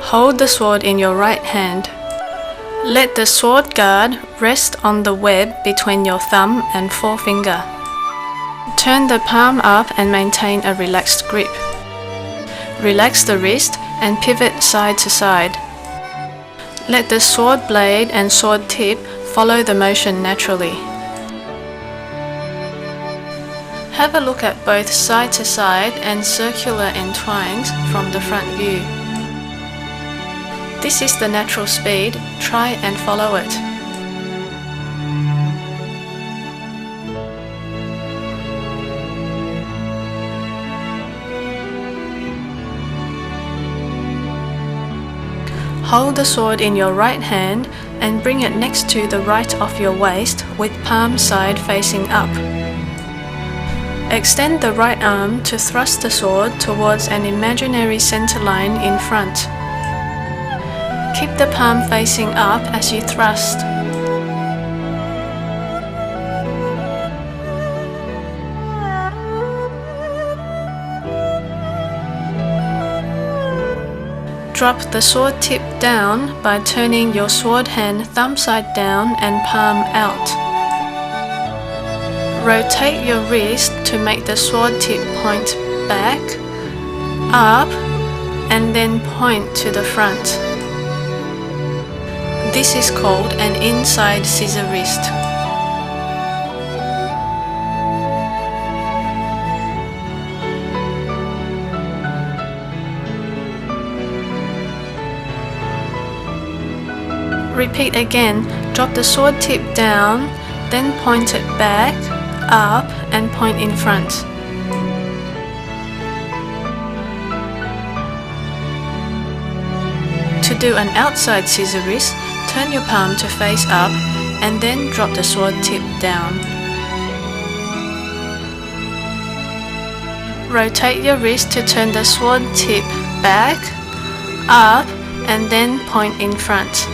Hold the sword in your right hand. Let the sword guard rest on the web between your thumb and forefinger. Turn the palm up and maintain a relaxed grip. Relax the wrist and pivot side to side. Let the sword blade and sword tip follow the motion naturally. Have a look at both side to side and circular entwines from the front view. This is the natural speed. Try and follow it. Hold the sword in your right hand and bring it next to the right of your waist with palm side facing up. Extend the right arm to thrust the sword towards an imaginary center line in front. Keep the palm facing up as you thrust. Drop the sword tip down by turning your sword hand thumb side down and palm out. Rotate your wrist to make the sword tip point back, up, and then point to the front. This is called an inside scissor wrist. Repeat again. Drop the sword tip down, then point it back, up, and point in front. To do an outside scissor wrist, turn your palm to face up and then drop the sword tip down. Rotate your wrist to turn the sword tip back, up, and then point in front.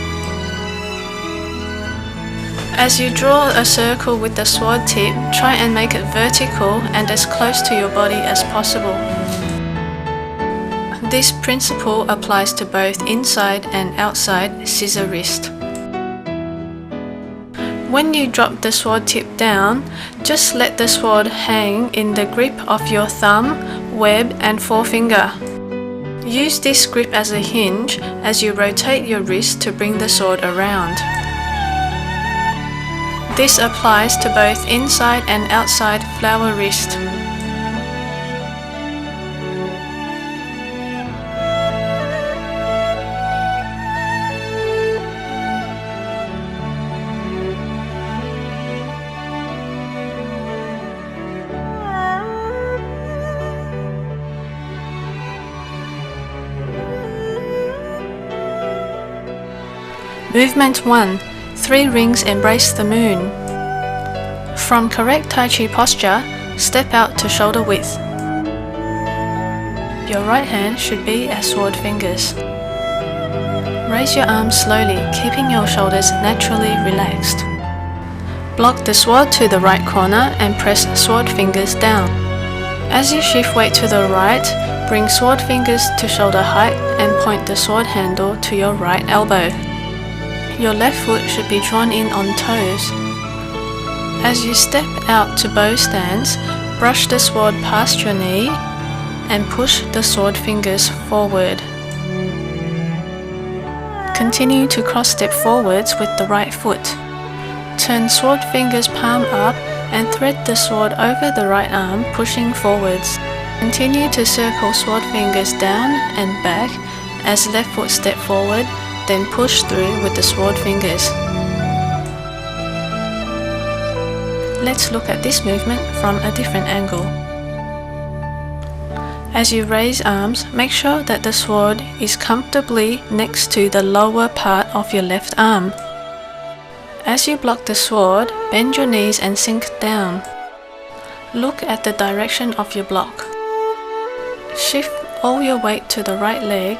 As you draw a circle with the sword tip, try and make it vertical and as close to your body as possible. This principle applies to both inside and outside scissor wrist. When you drop the sword tip down, just let the sword hang in the grip of your thumb, web, and forefinger. Use this grip as a hinge as you rotate your wrist to bring the sword around. This applies to both inside and outside flower wrist. Movement 1. 3 rings embrace the moon. From correct Tai Chi posture, step out to shoulder width. Your right hand should be as sword fingers. Raise your arms slowly, keeping your shoulders naturally relaxed. Block the sword to the right corner and press sword fingers down. As you shift weight to the right, bring sword fingers to shoulder height and point the sword handle to your right elbow. Your left foot should be drawn in on toes. As you step out to bow stance, brush the sword past your knee and push the sword fingers forward. Continue to cross step forwards with the right foot. Turn sword fingers palm up and thread the sword over the right arm, pushing forwards. Continue to circle sword fingers down and back as left foot step forward, then push through with the sword fingers. Let's look at this movement from a different angle. As you raise arms, make sure that the sword is comfortably next to the lower part of your left arm. As you block the sword, bend your knees and sink down. Look at the direction of your block. Shift all your weight to the right leg,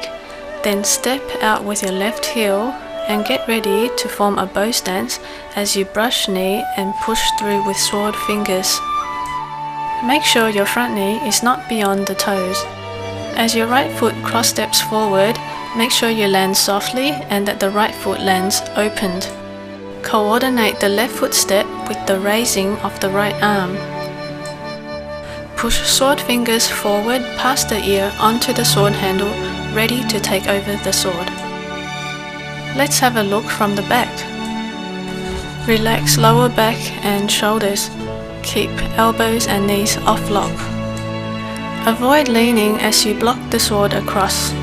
then step out with your left heel and get ready to form a bow stance as you brush knee and push through with sword fingers. Make sure your front knee is not beyond the toes. As your right foot cross steps forward, Make sure you land softly and that the right foot lands opened. Coordinate the left foot step with the raising of the right arm. Push sword fingers forward past the ear onto the sword handle, ready to take over the sword. Let's have a look from the back. Relax lower back and shoulders. Keep elbows and knees off lock. Avoid leaning as you block the sword across.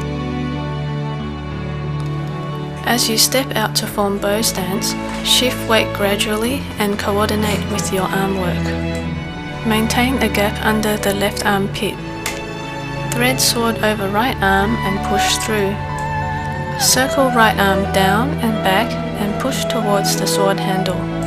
As you step out to form bow stance, shift weight gradually and coordinate with your arm work. Maintain a gap under the left armpit. Thread sword over right arm and push through. Circle right arm down and back and push towards the sword handle.